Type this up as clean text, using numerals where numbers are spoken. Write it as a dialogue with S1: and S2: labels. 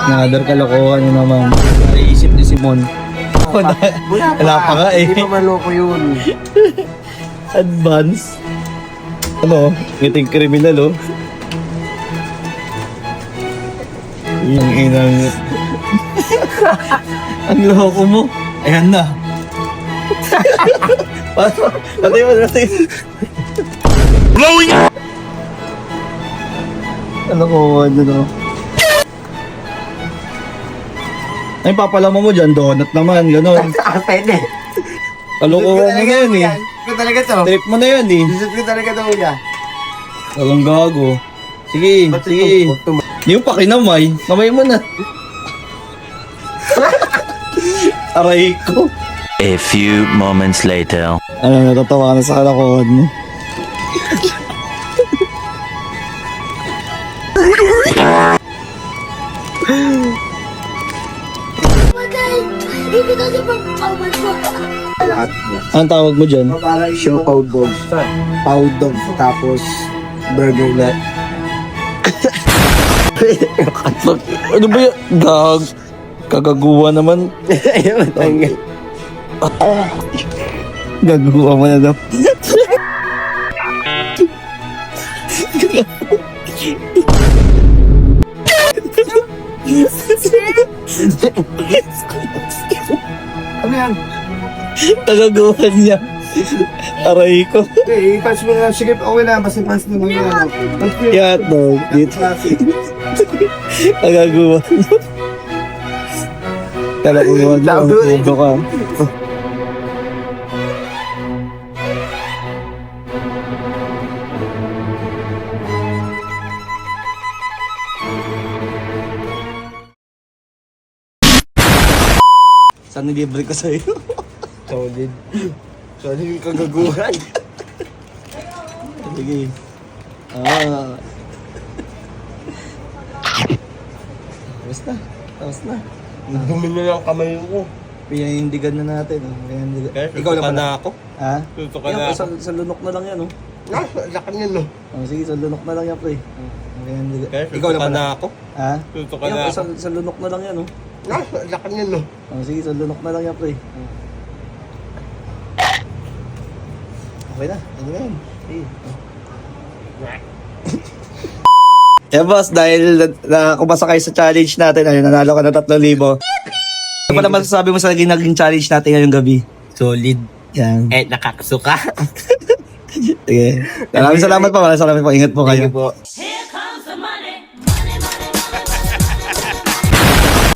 S1: Another kalokohan na naman. Naisip ni Simon. Wala pa nga eh.
S2: Hindi pa maloko yun.
S1: Advance. Ano? Ngiting kriminal oh. Yung inang... Ang loko mo. Ayan na. Patay mo natin. Blowing! Ano ko? Ano? Ay, papalama mo dyan, donut naman, gano'n.
S2: Pwede.
S1: Kalokohan mo na yan eh.
S2: Ko talaga to.
S1: Trip mo na yan eh.
S2: Visit ko talaga to, kuya.
S1: Walang gago. Sige, sige. Yung pakinamay, kamay mo na. Aray ko.
S3: A few moments later.
S1: Ano, natatawa ka na sa kalokohan mo. Anong tawag mo dyan?
S2: Show powdog. Powdog. Tapos, burger na.
S1: Ano ba yan? Kagaguwa naman.
S2: Ayun, tanggal.
S1: Gagaguwa mo na daw.
S2: Ano yan?
S1: Kagaguhan niya. Aray ko.
S2: Okay, i-patch mo na. Sige, okay na. Basta patch mo na.
S1: Yan, no. Dito. Kagaguwa. Kagaguwa na. Pudo ka. Saan nilibre ko sa'yo?
S2: Solid. Solid yung kagaguhan.
S1: Sige. Tapos na. Tapos na.
S2: Dumi na lang kamay ko.
S1: Pinanindigan na natin. Ikaw na pala.
S2: ako.
S1: Ha?
S2: Tuto ka
S1: Yan,
S2: na.
S1: sa lunok na lang yan, oh.
S2: Laki niya, no?
S1: Sige, sa lunok na lang yan, pre.
S2: Ikaw na pala. ako.
S1: Ha?
S2: Tuto ka
S1: Yan,
S2: na.
S1: sa lunok na lang yan, oh.
S2: Laki niya, no?
S1: Sige, sa lunok na lang yan, pre. Okay na. Ano na yan? Sige. Boss, dahil kumasa kayo sa challenge natin, ayun, nanalo ka na 3,000. Ano pala masasabi mo sa naging challenge natin ngayong gabi?
S2: Solid.
S1: Yan.
S2: Nakakasuka.
S1: Sige. Maraming salamat po. Maraming salamat po. Ingat po kayo.
S2: Po.